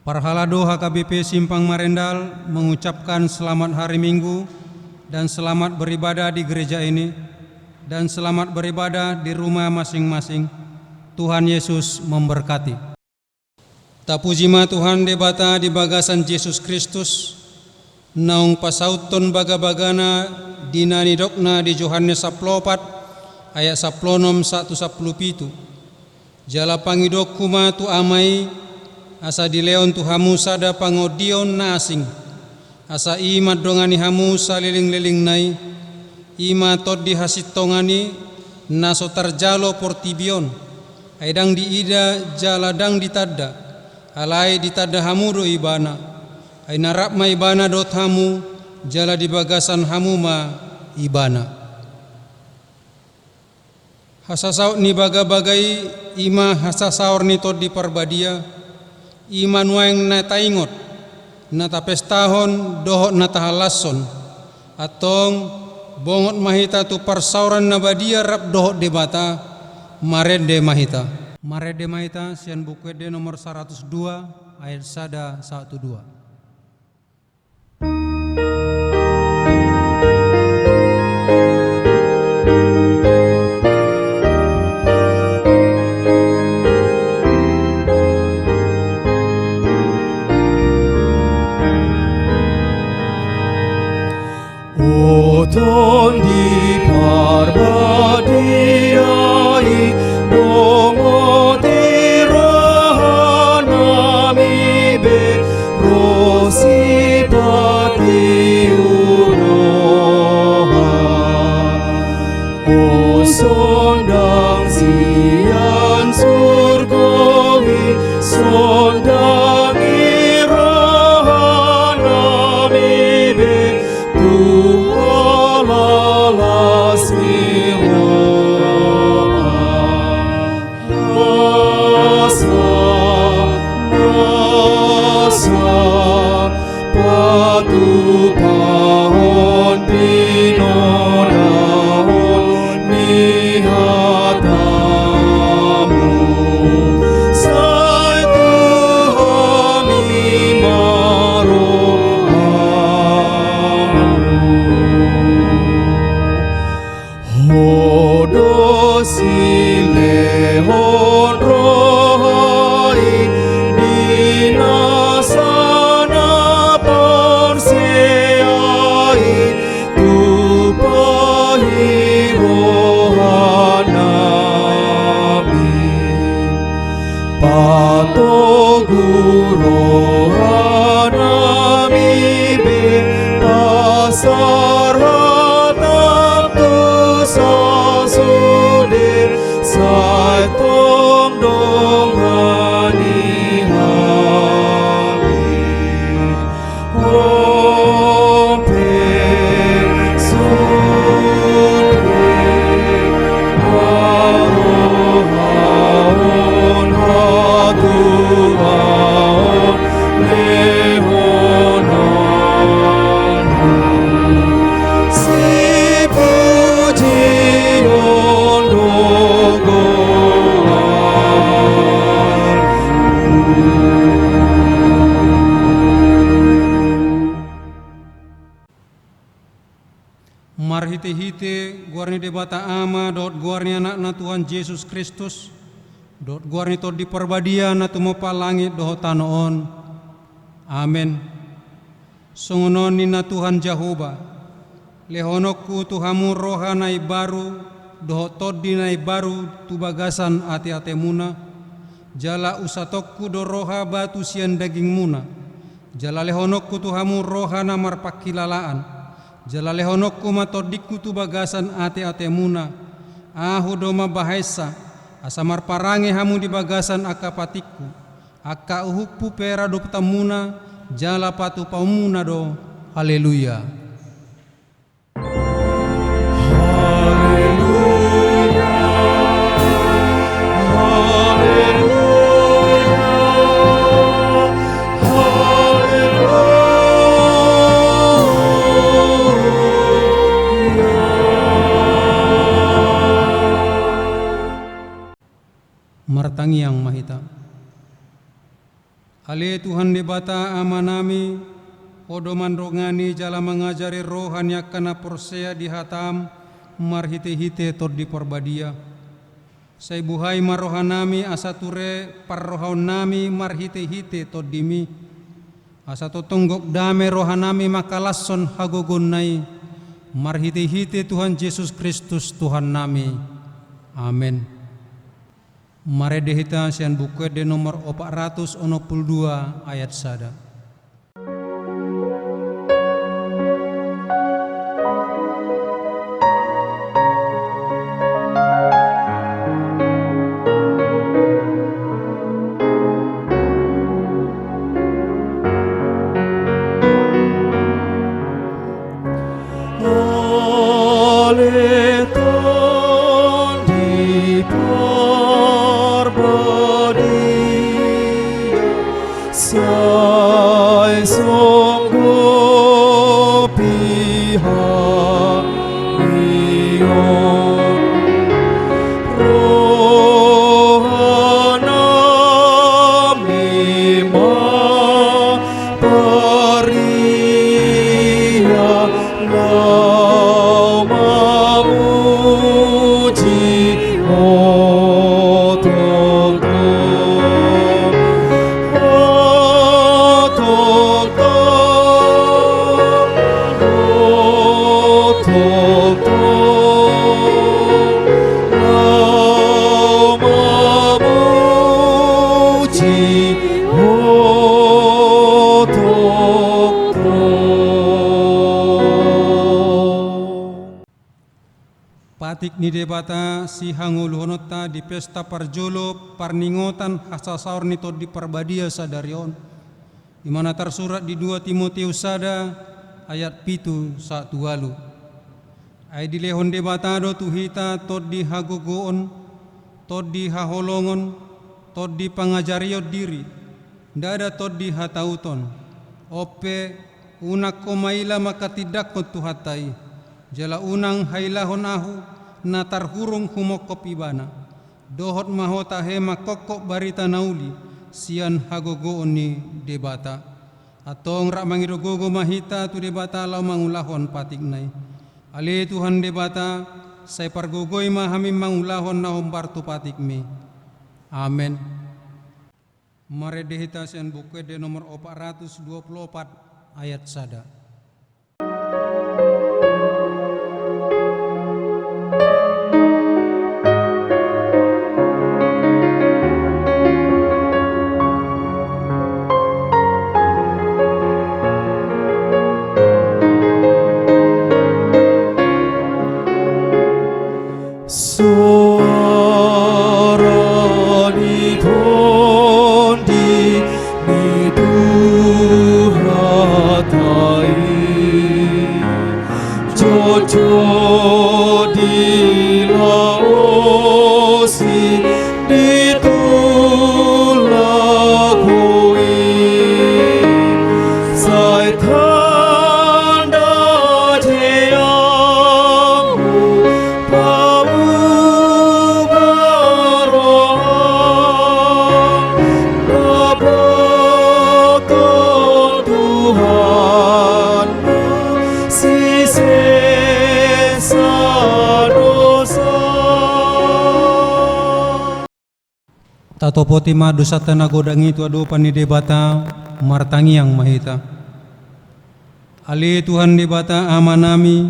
Parhalado HKBP Simpang Marendal mengucapkan selamat hari Minggu dan selamat beribadah di gereja ini dan selamat beribadah di rumah masing-masing. Tuhan Yesus memberkati. Tapujima Tuhan debata di bagasan Yesus Kristus, naung pasauton baga-bagana dinani dokna di Yohanes 4 ayat 16-17. Jala pangidok kuma tu amai asa di leon tu hamu sada pangodion na asing asa ima dongani hamu saliling-liling nai ima tod di hasitongani naso tarjalo portibion aidang di ida jaladang ditadda alai ditadda hamu do ibana ai narap ma ibana dot hamu jala di bagasan hamu ma ibana hasasaut ni baga-bagai ima hasasaur ni tod di parbadia iman waeng na taingot na tapestahon dohot na tahalason atong bongot mahita tu parsauran na badia rap dohot debata marede mahita sian bukwede nomor 102 ayat sada 12. Oton di parbadiai bongoti rohanami be rosipati uroha o sondang sian surgawi sondang rohanami be Marhite-hite guarni debata ama dot guarni anak na Tuhan Yesus Kristus dot guarni tod di perbadia na tumopa langit doho tanoon. Amen. Sungunon ni na Tuhan Jehovah lehonokku tuhamu roha nai baru doho tod di nai baru tu bagasan ate-ate muna jala usatokku do roha batu sian daging muna jala lehonokku tuhamu roha na marpakilalaan jala lehonokku matodikku tu bagasan ate-ate muna ahu doma bahasa asamar parange hamu di bagasan akapatikku akka uhukpu pera do petamuna jala patu paumuna do. Haleluya. Martangi yang mahita Ale Tuhan di bata amanami, odo mandrongani jala mengajari rohani akana porsea di hatam, marhite-hite tod di porbadia. Say buhay marohanami asature parrohanami marhite-hite tod dimi. Asa totonggok dame rohanami makalasson hagogonai, marhite-hite Tuhan Yesus Kristus Tuhan nami. Amin. Mare dehita sian buku de nomor 462 ayat sada. Patik ni debata si hanguluhonota di pesta parjolo parningotan hasasaur nito di parbadia sadarion. Di mana tersurat di 2 Timotius sada ayat 7:1. Ay dilehon debatado tuhita tod di hagogoon, tod di haholongon, tod di pangajariot diri, dada tod di hatauton. Ope unak komaila makatidak ko tuhatai, jala unang hailahon ahu, na tarhurung humokop ibana, dohot mahota hema kokok barita nauli, sian hagogoon ni debata. Atong rak mangirogogo mahita tu debata lau mangulahon patiknai. Ale Tuhan debata, say pargogoy mahamim mangulahon na hombar tu patikmi. Amen. Mare dehita sian buku de nomor 424 ayat sada. Tatopotima dosa tanagodang itu ado pani debata martangi yang mahita. Ali Tuhan debata amanami,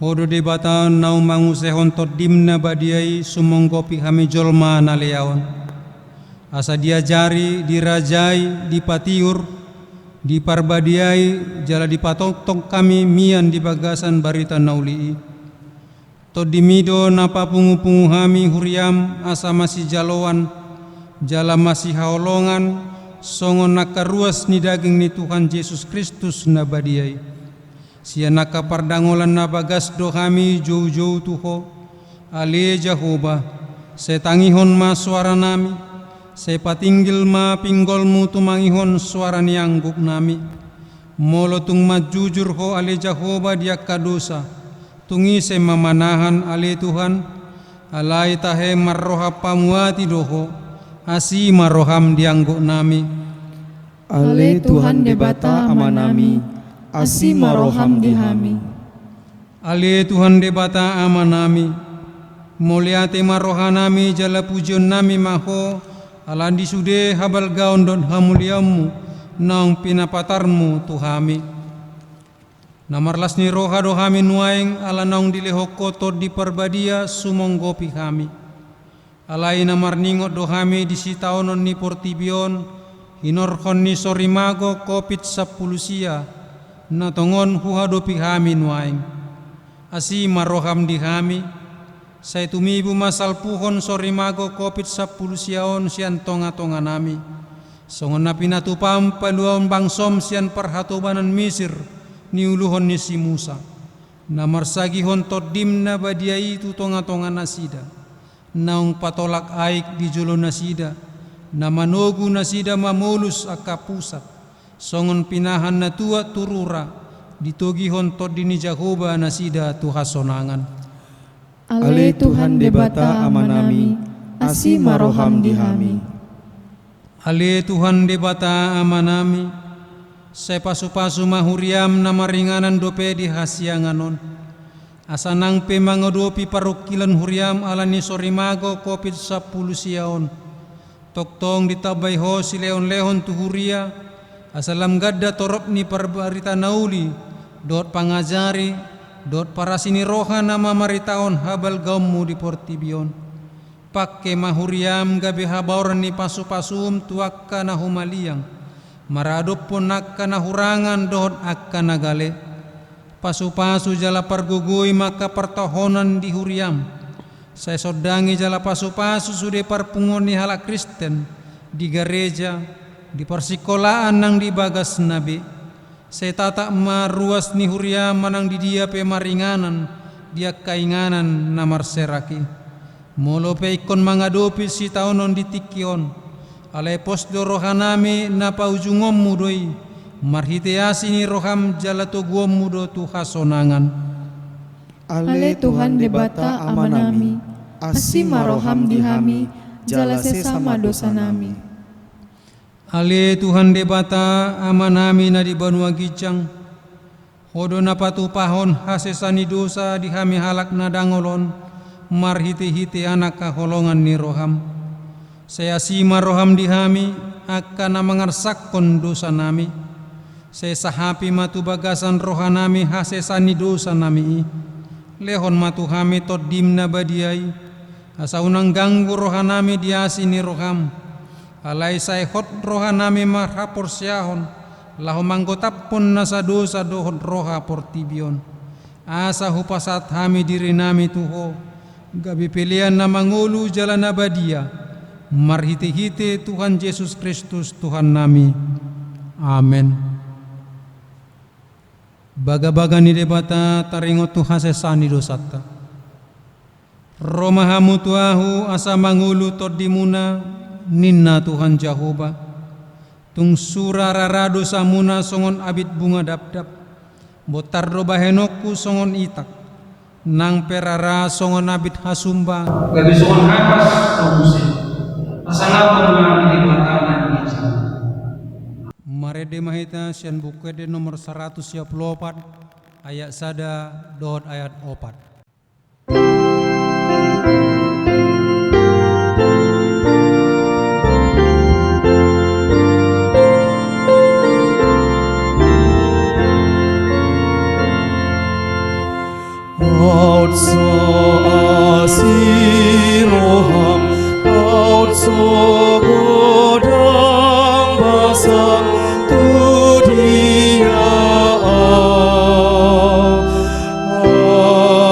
odo debata nau mangusehon tot dimna badiai sumonggopi hami jolma naleawan. Asa diajari, dirajai, dipatiur, diparbadiai, jala dipatoktok kami mian di bagasan barita naulii. Tot dimido napa pungu-pungu hami huriam asa masih jalowan, jala masih haolongan, songon nakaruas ni daging ni Tuhan Yesus Kristus nabadiai. Sia nakapardangolan nabagas do kami jauh-jauh tuho, ale Jehovah, setangihon ma suara nami, sepatinggil ma pinggolmu tumangihon suara niangguk nami. Molotung majujur ho ale Jehovah dia kadosa, tungi se mamanahan ale Tuhan, alai tahe marroha pamuati doho, asi maroham diangguk nami. Ale Tuhan debata amanami, asi maroham dihami. Ale Tuhan debata amanami, muliate marohanami jala pujian nami maho, alandi sude habal gaon don hamuliamu, nang pinapatarmu tuhami. Namarlas ni roha dohami nuaing ala naung dilehoko tod di perbadia sumonggopi kami. Alai namar ningot dohami di sitaonon ni portibion, hinorkon ni sorimago kopit sapulusia, natongon huhadopi kami nuaing. Asi maroham di kami, say tumibu masal puhon sorimago kopit sapulusiaon sian tonga-tonga nami. Songon na pinatupam paluaon bangsom sian perhatobanan Misir, niuluhon ni si Musa. Namarsagihon todim na badia itu tonga-tonga nasida. Naung patolak aik di julo nasida. Namanogu nasida mamulus akapusat. Songon pinahan na tua turura. Ditogihon todini Jahoba nasida tuhasonangan. Ale Tuhan debata amanami, asi maroham dihami. Ale Tuhan debata amanami, saya pasu-pasu mahuriam na maringanan dope di hasianganon. Asanang pe mangodopi parukilan huriam alani sorimago kopit 10 siaon. Toktong ditabay ho si leon-leon tu huria, asalam gadda torop ni parbarita nauli, dot pangajari, dot para sini roha nama maritaon habal gaummu di portibion. Pakke mahuriam gabe habauran ni pasu-pasum tuakka na humaliang. Maradop pun akka na hurangan dohot akka na gale. Pasu-pasu jala pargugui maka pertohonan di huriam. Saya sodangi jala pasu-pasu sude parpungon ni halak Kristen di gereja, di persikolaan nang di bagas nabi. Saya tata maruas ni huriam manang di dia pe maringanan, dia kainganan namar seraki. Molo pe ikon mangadopi si taonon di tikion. Alai posdo rohanami na paujungom mudoi, marhiteasi ni roham jalato guom mudo tuhasonangan. Ale Tuhan debata amanami, asi maroham dihami, jala sesama dosa nami. Ale Tuhan debata amanami na di banua gijang, hodo na patupahon hasesani dosa dihami halak na dangolon, marhite-hite anak kaholongan ni roham. Saya sima roham dihami akan mangarsakon dosa nami. Saya sahapi matu bagasan rohanami hasesani dosa nami. Lehon matu hami tot dimna badiai. Asa unang ganggu rohanami diasi ni roham. Alai saya hot rohanami marhapor siahon. Lahu manggotapon nasa dosa dohot roha portibion. Asa hupasat hami diri nami tuho. Gabi pilihan na mangulu jalan abadia. Marhite-hite Tuhan Yesus Kristus Tuhan nami. Amen. Baga-baga ni debata taringot tu hasesani dosata. Romahamu tuahu asa mangulu todimuna ninna Tuhan Jahoba. Tung sura rarado samuna songon abit bunga dap-dap. Botardo bahenokku songon itak. Nang perara songon abit hasumba. Gabi songon hapas tobuse. Asangapun mga pinibatanan ni Sana. Marede mahita sian bukede nomor 124 ayat sada dot ayat 4. Aut so asiroham, aut so godang basang tu dia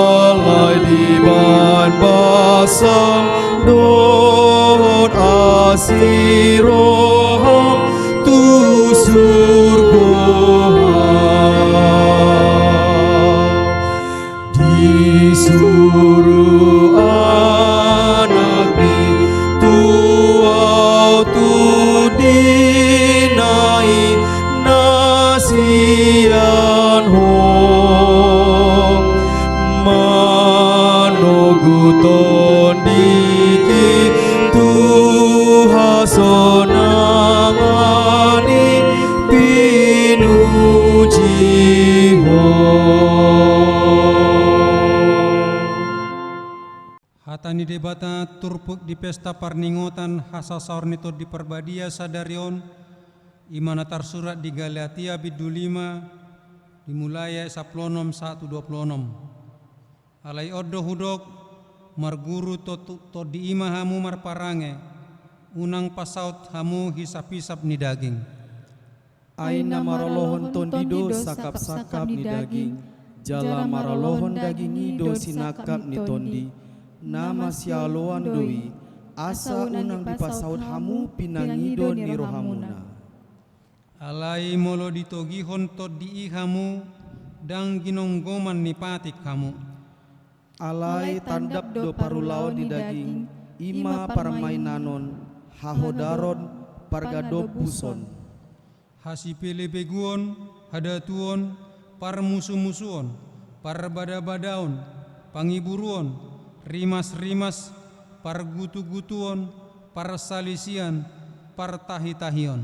alai di ban basang dot asiroham tu surga. Disuruh anak ni tuau tu dinai nasian hong manoguton diki tu hasonangani debata turpuk di pesta parningotan hasasaur nito di perbadia sadarion imana tarsurat di Galatia bidu 5 dimulai ayat 1 alai oddo hudok marguru to di ima hamu marparange unang pasaut hamu hisap-hisap ni daging Aina maralohon tondido sakap-sakap ni daging, jala maralohon daging ido sinakap ni tondi, nama sialoan doi, asa unang dipasaut hamu pinangido ni rohamuna. alai molo ditogihon to di hamu dang ginonggoman ni patik hamu Alai tandap do parulaon di daging, ima parmainanon, hahodaron, pargado buson. hasipele beguon hadatuon par musuh-musuhon par bada-badaon pangiburuon rimas-rimas par gutu-gutuon par salisian par tahi-tahion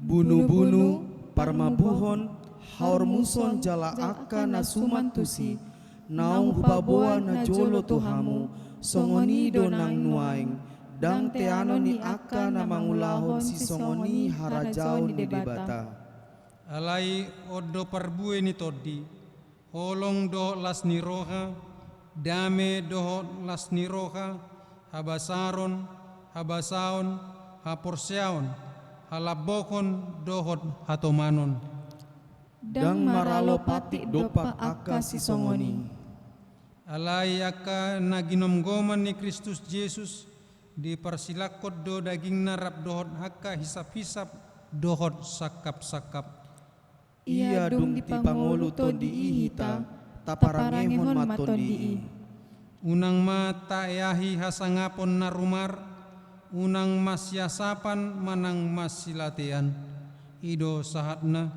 Bunuh-bunuh, parmabuhon, haor muson jala aka nasuman tusi, naung hubaboa na jolo tuhamu, songonido nang nuaing, dang teano ni aka na mangulahon si songoni harajao ni debata. alai oddo parbue ni toddi holong do las ni roha dame do las ni roha habasaron habasaon haporseaon halabokon dohot hatomanon Dang maralo patik dopak aka si songoni. alai aka naginomgoman ni Kristus Yesus dipersilakot do daging narap dohot haka hisap-hisap dohot sakap-sakap Ia dung dipangolu tondi ihita, taparangehon matondi. unang mata yahi hasangapon narumar unang masyasapan manang masilatian ido sahatna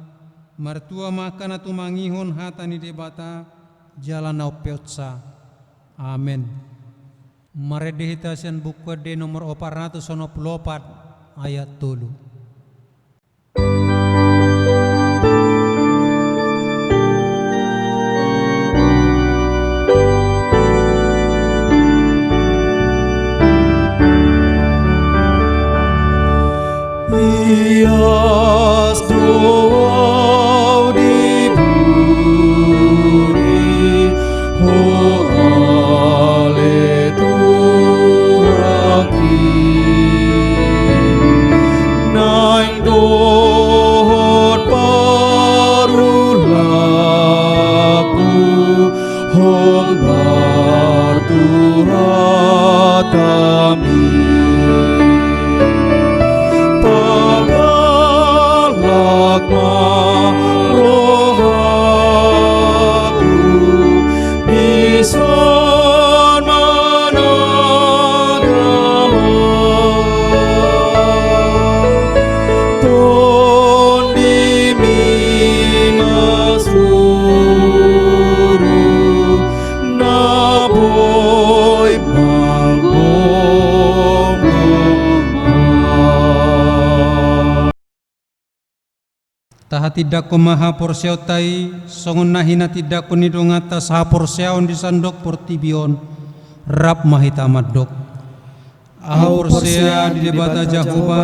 martua makana tumangihon hatani debata jalan peotsa amen. Maredehitasian buku de nomor 494 ayat 3. Ias doa diburi, ho aleluaki, naik dohot parulaku, hong bartuhatami. Rohaku bison managama tondi mimasuru naboy Taha tidak ko maha porsiaw tay songon nahina tidak ko nidong atas ha porsiaon di sandok portibion rap mahita madok aho porsia di debata Jahuba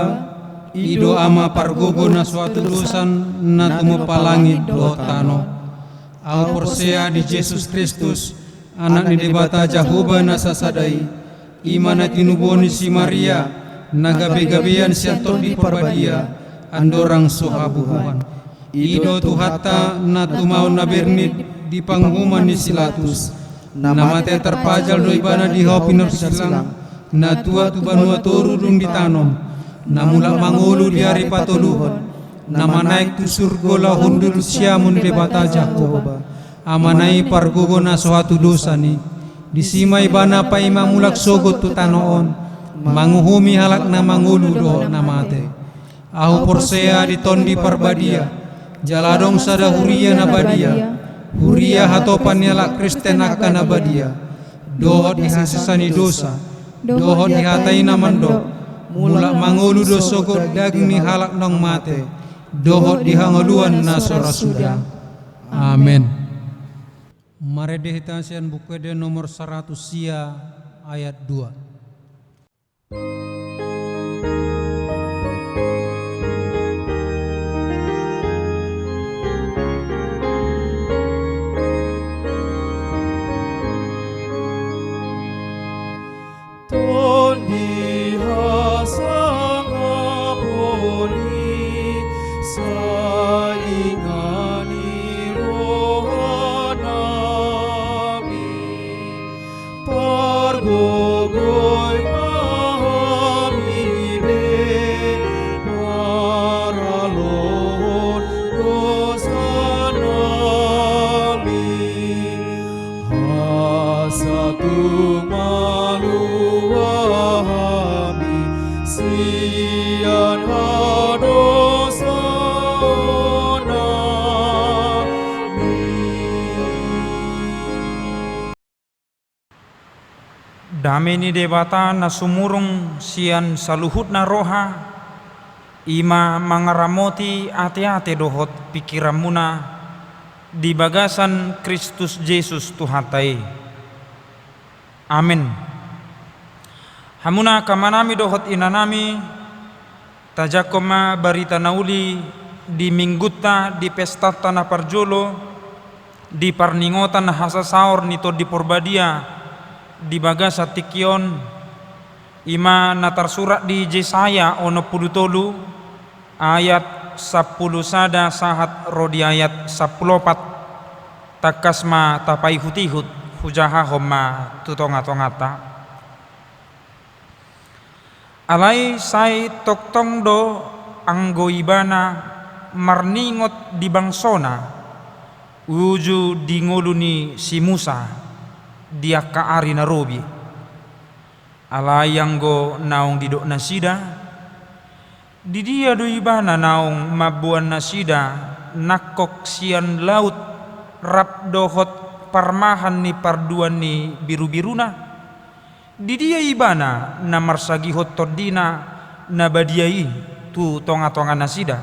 ido ama pargogo na suatu dosan na tumupalangit do tano aho porsia di Yesus Kristus anak ni debata Jahuba na sasadai imana tinuboni si Maria nagabe-gabean siato di parbadia andorang sohabuhan ido tuhata na tumau na bernit di panghuman ni Silatus namate terpajal do ibana di hopinor silang na tua tu banua torudung ditanom na mula mangulu di hari patoluhon na manaik tu surga lahundur siamun debata Jakoba amanai pargogo na suatu dosa ni disimai bana pai mamulak sogot tu tanoon manguhumi halak na mangulu do namate ahu porsea di tondi parbadia jaladong sada huria nabadia huria hatopan yala Kristen akan nabadia dohot dihasisani dosa dohot dihatai namando mulak mangulu do sogot daging ni halak nong mate dohot dihangoluan nasora sudah amen. Maredehitasian buku de nomor 100 sia ayat 2. Toni hasanga poli saingani rohanami pargogoy mahamibe paralon gosanami hasatung maluahami sian hadosonami. Damai ni debata na sumurung sian saluhut na roha ima mangaramoti ate-ate dohot pikiran muna di bagasan Kristus Yesus Tuhatai. Amin. Hamuna kamanami dohot inanami tajakoma barita nauli di mingguta di pesta tanah parjolo di parningotan hasasaur nito di porbadia di bagasa tikion ima natar surat di Yesaya ono pudutolu ayat 10 sada sahat rodi ayat 14 takasma tapai hutihut hujaha homa tutonga-tongata alai sai toktong do anggo ibana marningot di bangsona uju di ngoluni si Musa dia kaari na robi alayang go naong didok nasida di dia do ibana naong mabuan nasida nakok sian laut rap dohot parmahan ni parduan ni biru-biruna di dia ibana na marsagihot todina na badiai tu tonga-tonga nasida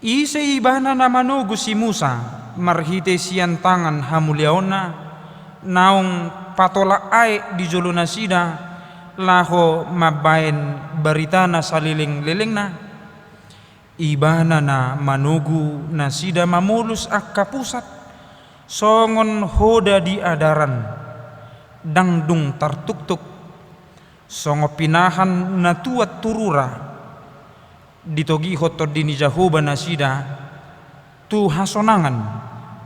ise ibana na manugo si Musa marhite sian tangan hamuliaona naong patola ay di jolo nasida laho mabaen barita na saliling-liling na ibana na manugu nasida mamulus akka pusat songon hoda di adaran dangdung tartuktuk songo pinahan na tuat turura ditogi hoto dini Jahoba nasida tu hasonangan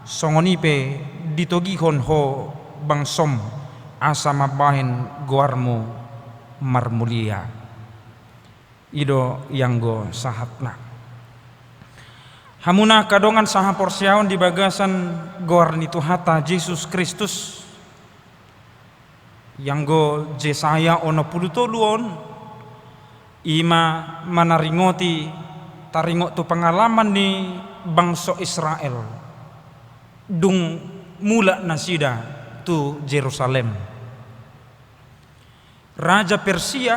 songonipe ditogihon ho bangsom asa mabahin guarmu marmulia ido yanggo sahatna hamuna kadongan saha porsiaon di bagasan goar ni Tuhata Yesus Kristus yanggo Yesaya ono pulutoluon ima manaringoti taringot tu pengalaman ni bangsa Israel dung mula nasida tu Jerusalem. Raja Persia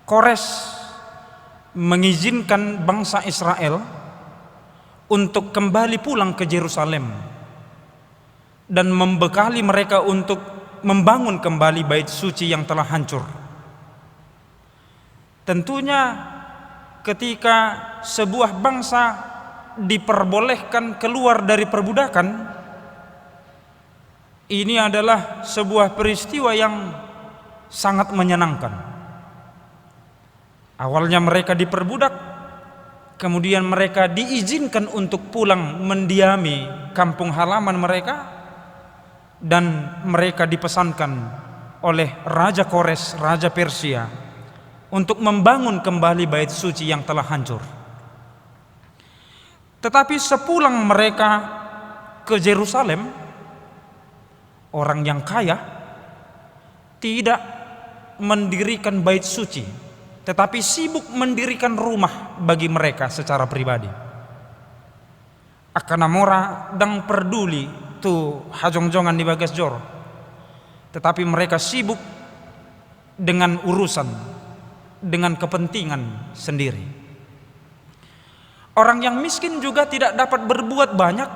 Kores mengizinkan bangsa Israel untuk kembali pulang ke Jerusalem dan membekali mereka untuk membangun kembali bait suci yang telah hancur. Tentunya ketika sebuah bangsa diperbolehkan keluar dari perbudakan, ini adalah sebuah peristiwa yang sangat menyenangkan. Awalnya mereka diperbudak, kemudian mereka diizinkan untuk pulang mendiami kampung halaman mereka, dan mereka dipesankan oleh Raja Kores, Raja Persia, untuk membangun kembali bait suci yang telah hancur. Tetapi sepulang mereka ke Yerusalem, orang yang kaya tidak mendirikan bait suci, tetapi sibuk mendirikan rumah bagi mereka secara pribadi. Akanamora dang peduli tu hajong-jongan di bagas jor, tetapi mereka sibuk dengan urusan, dengan kepentingan sendiri. Orang yang miskin juga tidak dapat berbuat banyak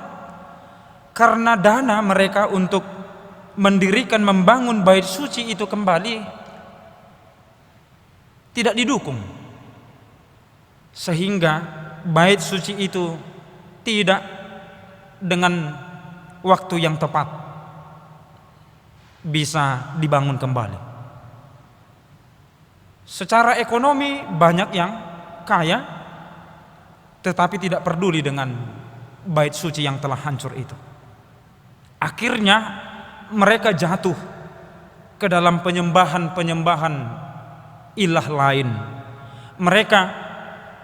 karena dana mereka untuk mendirikan, membangun bait suci itu kembali tidak didukung, sehingga bait suci itu tidak dengan waktu yang tepat bisa dibangun kembali. Secara ekonomi banyak yang kaya tetapi tidak peduli dengan bait suci yang telah hancur itu. Akhirnya mereka jatuh ke dalam penyembahan-penyembahan ilah lain. Mereka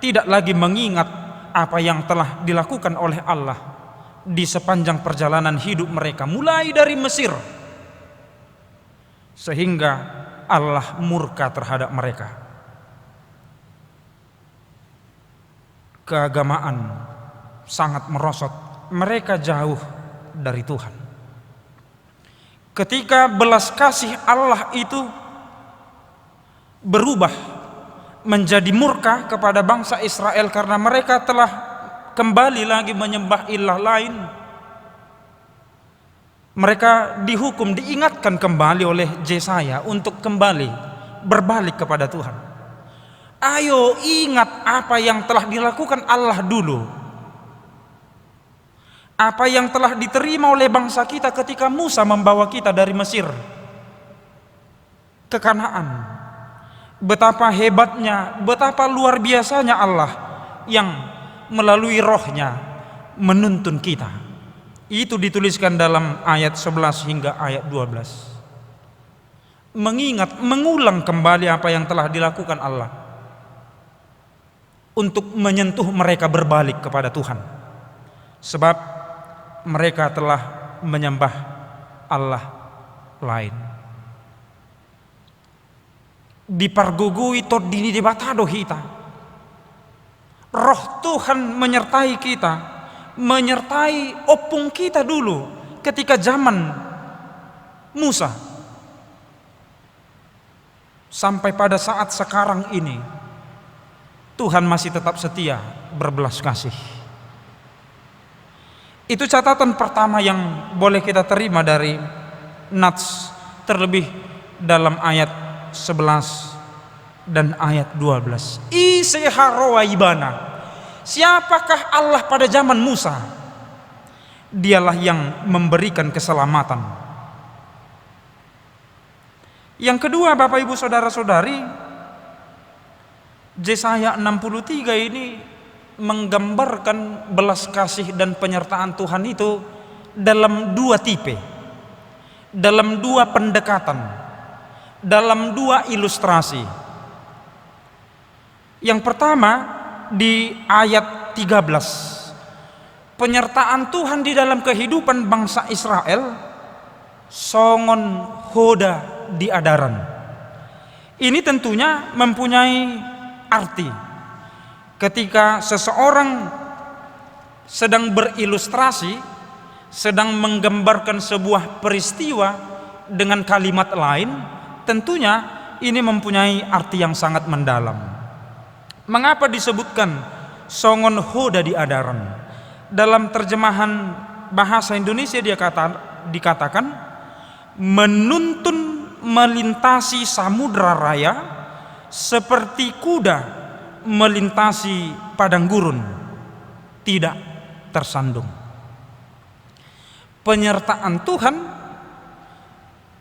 tidak lagi mengingat apa yang telah dilakukan oleh Allah di sepanjang perjalanan hidup mereka, mulai dari Mesir, sehingga Allah murka terhadap mereka. Keagamaan sangat merosot, mereka jauh dari Tuhan. Ketika belas kasih Allah itu berubah menjadi murka kepada bangsa Israel karena mereka telah kembali lagi menyembah ilah lain, mereka dihukum, diingatkan kembali oleh Yesaya untuk kembali berbalik kepada Tuhan. Ayo ingat apa yang telah dilakukan Allah dulu, apa yang telah diterima oleh bangsa kita ketika Musa membawa kita dari Mesir ke Kanaan. Betapa hebatnya, betapa luar biasanya Allah yang melalui rohnya menuntun kita. Itu dituliskan dalam ayat 11 hingga ayat 12. Mengingat, mengulang kembali apa yang telah dilakukan Allah untuk menyentuh mereka berbalik kepada Tuhan, sebab mereka telah menyembah Allah lain. Dipargugui todini dibatado hita. Roh Tuhan menyertai kita, menyertai opung kita dulu ketika zaman Musa, sampai pada saat sekarang ini Tuhan masih tetap setia berbelas kasih. Itu catatan pertama yang boleh kita terima dari Nats, terlebih dalam ayat 11 dan ayat 12. Iseharowaibana. Siapakah Allah pada zaman Musa? Dialah yang memberikan keselamatan. Yang kedua, Bapak Ibu Saudara-saudari, Yesaya 63 ini menggambarkan belas kasih dan penyertaan Tuhan itu dalam dua tipe, dalam dua pendekatan, dalam dua ilustrasi. Yang pertama di ayat 13, penyertaan Tuhan di dalam kehidupan bangsa Israel, songon hoda di adaran. Ini tentunya mempunyai arti ketika seseorang sedang berilustrasi, sedang menggambarkan sebuah peristiwa dengan kalimat lain, tentunya ini mempunyai arti yang sangat mendalam. Mengapa disebutkan songon hoda di adaran? Dalam terjemahan bahasa Indonesia dikatakan menuntun melintasi samudra raya seperti kuda melintasi padang gurun, tidak tersandung. Penyertaan Tuhan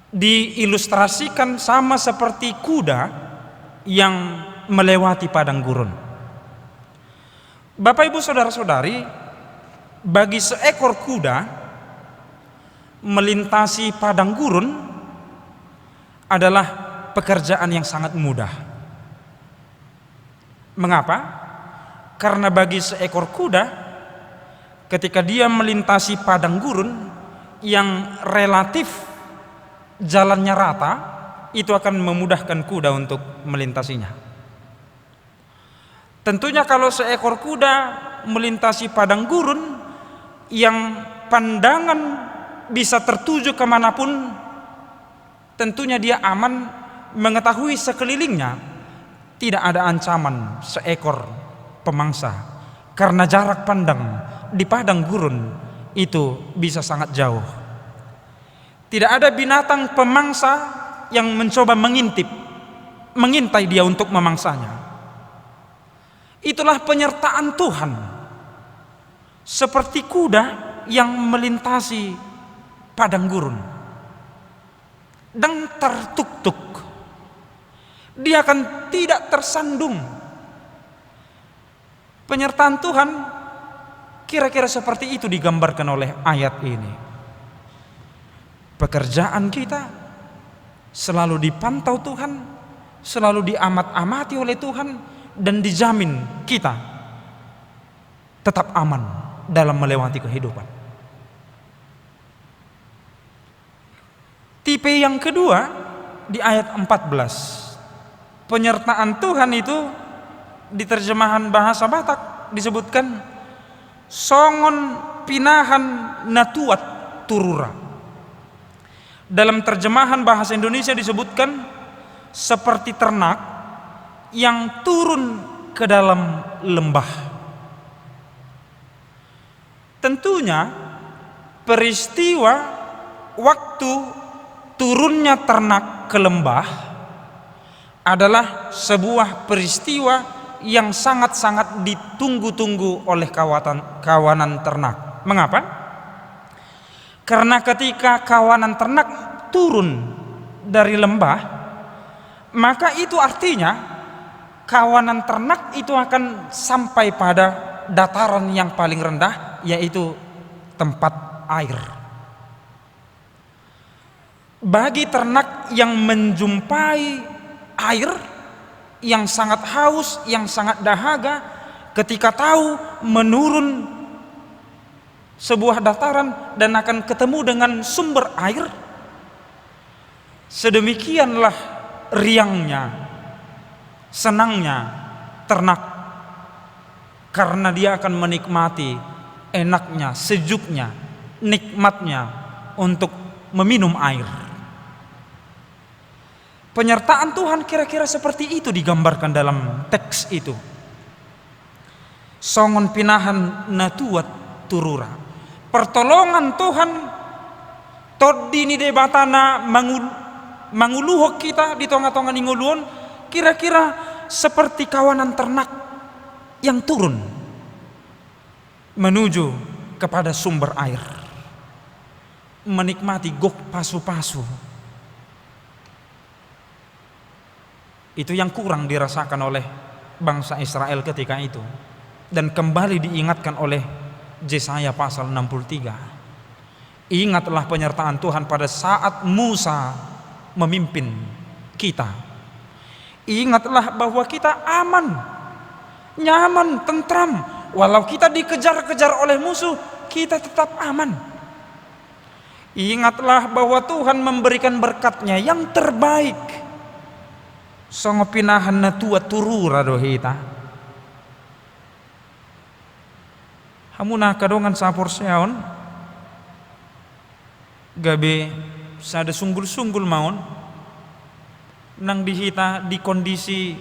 diilustrasikan sama seperti kuda yang melewati padang gurun. Bapak Ibu Saudara-saudari, bagi seekor kuda melintasi padang gurun adalah pekerjaan yang sangat mudah. Mengapa? Karena bagi seekor kuda, ketika dia melintasi padang gurun yang relatif jalannya rata, itu akan memudahkan kuda untuk melintasinya. Tentunya kalau seekor kuda melintasi padang gurun yang pandangan bisa tertuju kemanapun, tentunya dia aman mengetahui sekelilingnya tidak ada ancaman seekor pemangsa, karena jarak pandang di padang gurun itu bisa sangat jauh. Tidak ada binatang pemangsa yang mencoba mengintai dia untuk memangsanya. Itulah penyertaan Tuhan. Seperti kuda yang melintasi padang gurun dan tertuk-tuk, dia akan tidak tersandung. Penyertaan Tuhan kira-kira seperti itu digambarkan oleh ayat ini. Pekerjaan kita selalu dipantau Tuhan, selalu diamat-amati oleh Tuhan, dan dijamin kita tetap aman dalam melewati kehidupan. Tipe yang kedua di ayat 14. Penyertaan Tuhan itu di terjemahan bahasa Batak disebutkan songon pinahan natuat turura. Dalam terjemahan bahasa Indonesia disebutkan seperti ternak yang turun ke dalam lembah. Tentunya peristiwa waktu turunnya ternak ke lembah adalah sebuah peristiwa yang sangat-sangat ditunggu-tunggu oleh kawanan ternak. Mengapa? Karena ketika kawanan ternak turun dari lembah, maka itu artinya kawanan ternak itu akan sampai pada dataran yang paling rendah, yaitu tempat air. Bagi ternak yang menjumpai air, yang sangat haus, yang sangat dahaga, ketika tahu menurun sebuah dataran dan akan ketemu dengan sumber air, sedemikianlah riangnya, senangnya ternak, karena dia akan menikmati enaknya, sejuknya, nikmatnya untuk meminum air. Penyertaan Tuhan kira-kira seperti itu digambarkan dalam teks itu. Songon pinahan natuat turura. Pertolongan Tuhan toddi ni debatana manguluhok kita di tengah-tengah ninguluon, kira-kira seperti kawanan ternak yang turun menuju kepada sumber air, menikmati gok pasu-pasu. Itu yang kurang dirasakan oleh bangsa Israel ketika itu, dan kembali diingatkan oleh Yesaya pasal 63. Ingatlah penyertaan Tuhan pada saat Musa memimpin kita. Ingatlah bahwa kita aman, nyaman, tentram. Walau kita dikejar-kejar oleh musuh, kita tetap aman. Ingatlah bahwa Tuhan memberikan berkat-Nya yang terbaik. Songopinahan na tua turura dohita. Hamuna kadongan sapor seon, gabe sada sunggul-sunggul maun, nang dihita di kondisi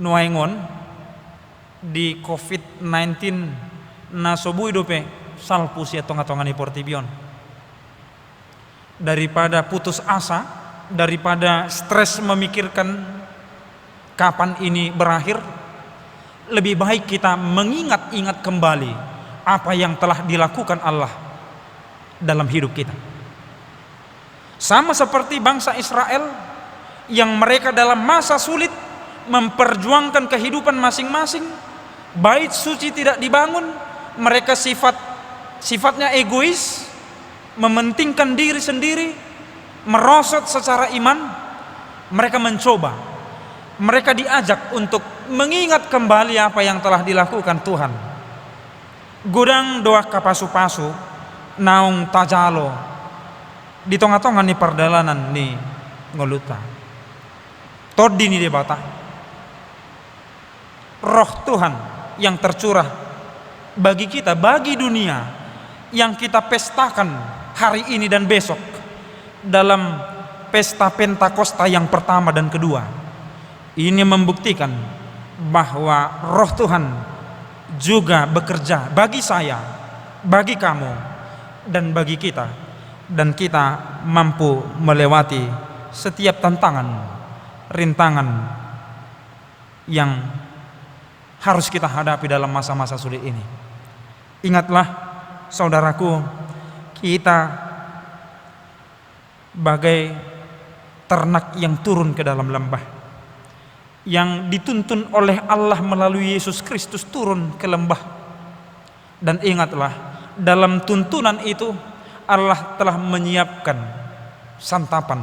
nuaingon di COVID-19 na sobui dope salpus ya tonga-tonga ni portibion. Daripada putus asa, daripada stres memikirkan kapan ini berakhir, lebih baik kita mengingat-ingat kembali apa yang telah dilakukan Allah dalam hidup kita. Sama seperti bangsa Israel yang mereka dalam masa sulit memperjuangkan kehidupan masing-masing, bait suci tidak dibangun, mereka sifatnya egois, mementingkan diri sendiri, merosot secara iman. Mereka mencoba, mereka diajak untuk mengingat kembali apa yang telah dilakukan Tuhan. Godang doa kapasu-pasu naung tajalo di tengah-tengah ni perdalanan ni ngoluta todi ni debata. Roh Tuhan yang tercurah bagi kita, bagi dunia, yang kita pestakan hari ini dan besok dalam pesta Pentakosta yang pertama dan kedua. Ini membuktikan bahwa Roh Tuhan juga bekerja bagi saya, bagi kamu, dan bagi kita dan kita mampu melewati setiap tantangan, rintangan yang harus kita hadapi dalam masa-masa sulit ini. Ingatlah saudaraku, kita bagai ternak yang turun ke dalam lembah, yang dituntun oleh Allah melalui Yesus Kristus turun ke lembah. Dan ingatlah, dalam tuntunan itu Allah telah menyiapkan santapan,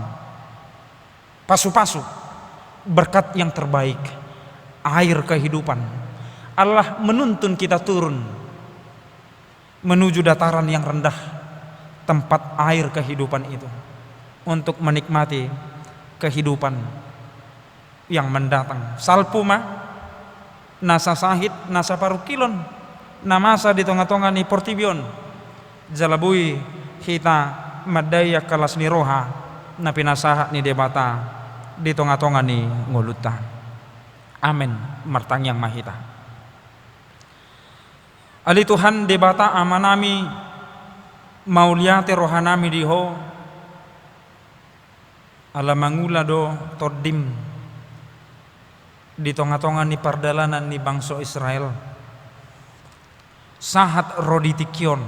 pasu-pasu, berkat yang terbaik, air kehidupan. Allah menuntun kita turun menuju dataran yang rendah, tempat air kehidupan itu, untuk menikmati kehidupan yang mendatang. Salpuma nasa sahid nasa parukilon namasa di tengah-tengah ni portibion jalabui kita madaya kalas ni roha na pinasaha ni debata di tengah-tengah ni nguluta. Amin martang yang mahita. Ali Tuhan debata amanami mauliate rohanami diho ala mangula do todim di tengah-tengah ni pardalanan ni bangsa Israel. Sahat roditikion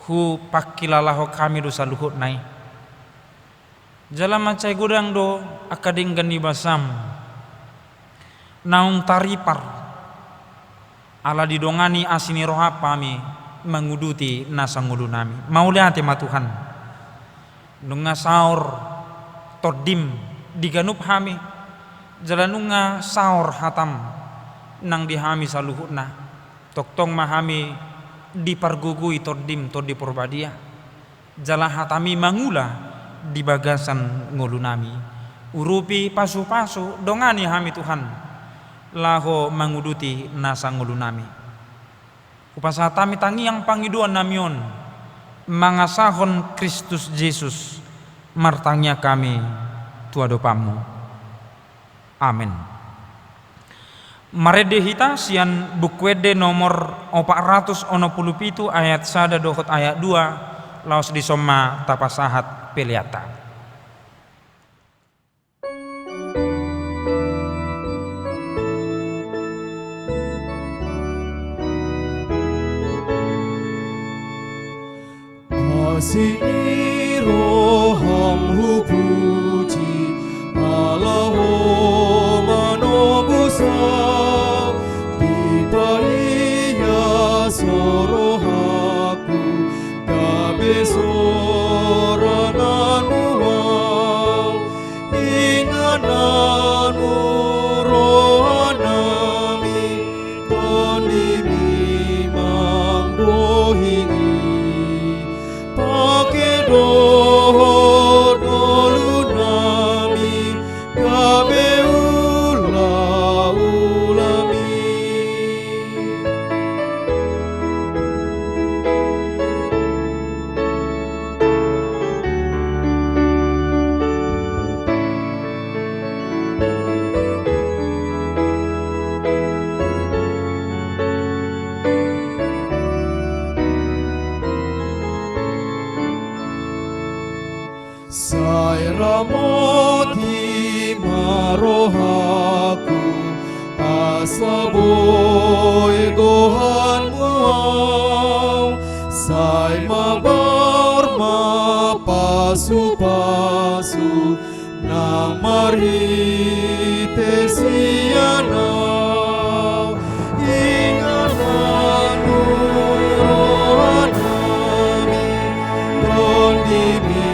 hu pakilalaho kami do saluhut nai. Jalan macai gudang do akading gani basam naung taripar ala didongani asini roha pami menguduti nasa ngudu nami. Mauliate ma Tuhan nunga saur todim diganup hami jalan nunga saur hatam nang dihami saluhutna toktong mahami dipargugui todim to di porbadia jalan hatami mangula di bagasan ngulu nami urupi pasu-pasu dongani hami Tuhan laho manguduti nasa ngulu nami. Upasatami tangi yang pangiduan namion mangasahon Kristus Yesus martangnya kami tuadopamu. Amin. Marede hita sian bukwede nomor 467 ayat 1 dohot ayat 2 laos disoma tapasahat peliata. Asini roham hupuji Allaho manobusa Dipaiya sorohaku Gabe sorananua Ingananu rohanami Tondimi manggohingi Sai ramoti marohaku asaboy gohan muau sai mabar ma pasu-pasu namari tesiana ingananu rohanami tondimi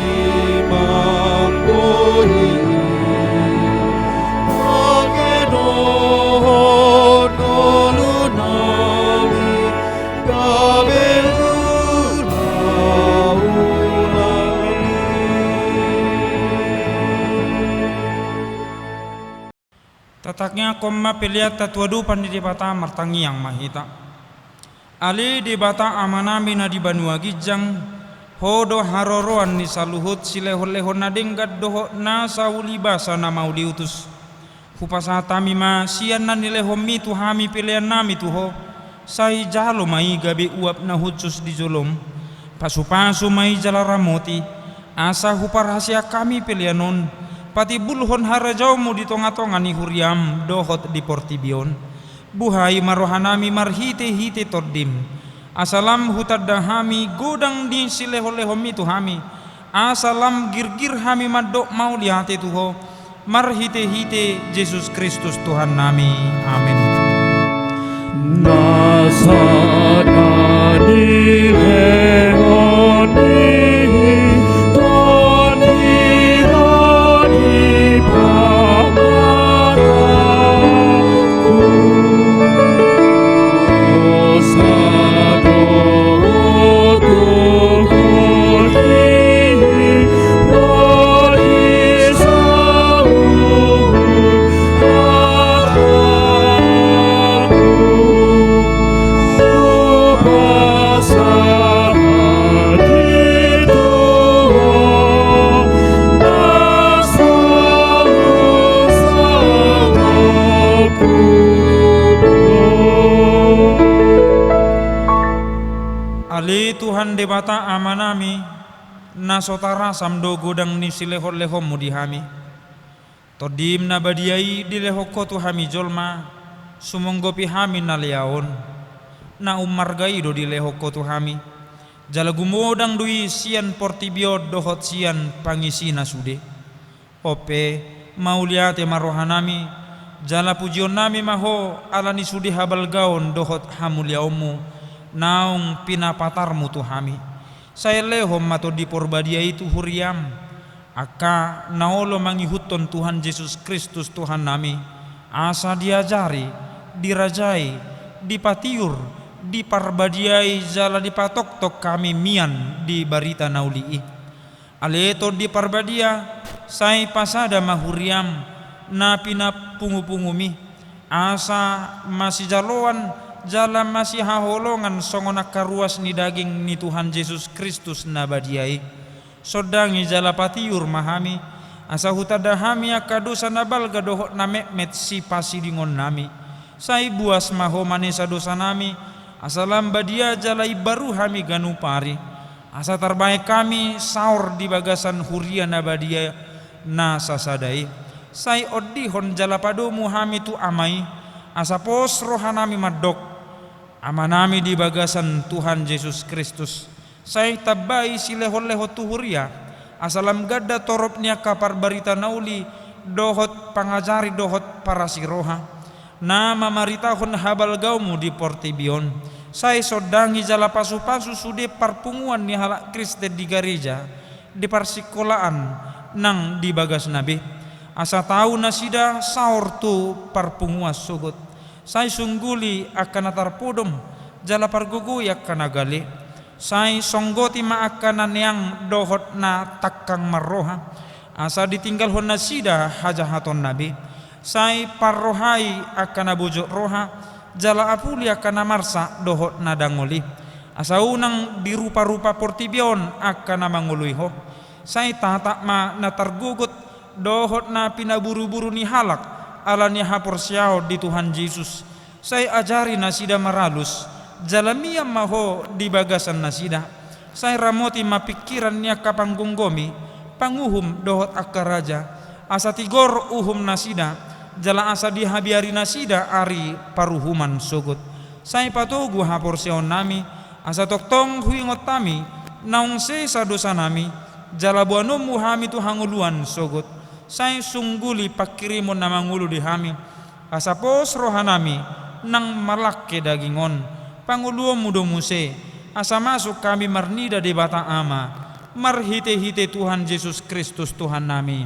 Tataknya koma peliat tatuadupan di debata martangi yang mahita. Ali debata amanami na di banua gijang hodo haroroan ni saluhut silehon-lehon na denggat doho na sauli basa na mau diutus. Hupasatami ma sian na nilehom mitu hami pilihan nami tuho sai jalo mai gabe uap na hucus di jolom pasu-pasu mai jala ramoti asa hupar hasia kami pilianon pati bulhon harajaumu di tonga-tonga ni huriam dohot di portibion buhai marohanami marhite-hite tordim asalam hutadahami godang di sileho-lehom itu hami asalam girgir hami madok mau lihate tuho marhite-hite Yesus Kristus Tuhan nami amin. Ali Tuhan debata amanami nasotara samdo godang ni silehon-lehom mudihami todim na badiai di lehoko tu hami jolma sumonggopi hami naliaon na umargai do di lehoko tu hami jala gumodang dui sian portibio dohot sian pangisi nasude ope mauliate marohanami jala pujion nami maho alani sudi habal gaon dohot hamuliaomu naung pinapatarmu tuhami saya lehom mato di porbadia itu huriam aka naolo mangihuton Tuhan Yesus Kristus Tuhan nami asa diajari dirajai dipatiur diparbadiai jala dipatok-tok kami mian di barita naulii aleto di parbadia sai pasada mahuriam na pinapungu-pungumi asa masih jaloan jala masih haholongan songona karuas ni daging ni Tuhan Yesus Kristus nabadiai sodangi jala patiur mahami asa hutadahami akadosa nabal gadohot na mekmet si pasidingon nami sai buas maho manesa dosa nami asalam badia jala ibaru hami ganupari asa terbaik kami saur di bagasan huria nabadia na sasadai sai odihon jala padomu hami tu amai asa pos rohanami madok amanami di bagasan Tuhan Yesus Kristus saya tabai silehon-leho tuhuria asalam gada toropnya kapar barita nauli dohot pangajari dohot para siroha nama maritahon habal gaumu di portibion saya sodangi jala pasu-pasu sude parpunguan ni halak Kristen di gereja di parsikolaan nang di bagas nabi asa tahu nasida saur tu parpunguas sugut sai sungguli akan atarpodom jala parguguy akan agali sai songgoti maakanan yang dohot na takkang marroha asa ditinggal hon nasida hajahaton nabi sai parrohai akan abujok roha jala apuli akan marsa dohot na dangoli asa unang dirupa-rupa portibion akan manguluiho sai tatak ma na targugut dohot na pinaburu-buru ni halak alani hapor siao di Tuhan Yesus saya ajari nasida maralus jalamia maho di bagasan nasida saya ramoti mapikirannya kapanggunggomi panguhum dohot akaraja asa tigor uhum nasida jala asa dihabiari nasida ari paruhuman sugut saya patugu hapor siao nami asa toktong huingot tami naung sesa dosa nami jala buanom muhami tu hanguluan sugut saya sungguli pakirimon na mangulu di hami asapos rohanami nang malake dagingon panguluom mudo muse asa masuk kami marnida di bata ama marhite-hite Tuhan Yesus Kristus Tuhan nami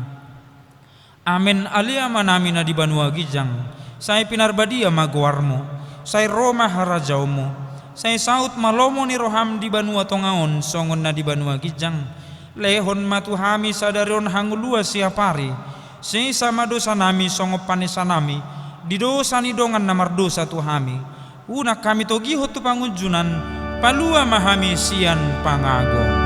amin aliama nami na di banua gijang saya pinarbadia magwarmo saya Roma harajaumu saya saut malomo ni roham di banua tongaon songon na di banua gijang lehon matuhami sadarion hangulua siapari si sama dosa nami songo panesa nami di dosa ni dongan namar dosa tuhami una kami togiho tu pangunjunan palua mahami sian pangago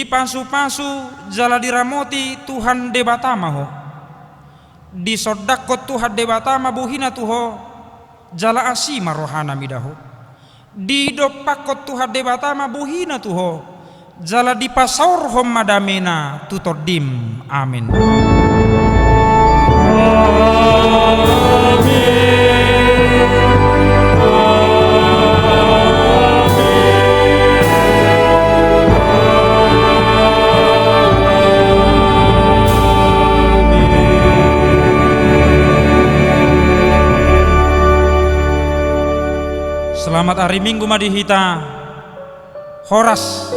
pasu-pasu jala diramoti Tuhan debatama ho, di sodakot Tuhan debatama buhina tuho jala asima rohana midaho, di dopakot Tuhan debatama buhina tuho jala di pasaur hom madamena tutodim. Amin. Selamat hari Minggu madihita. Horas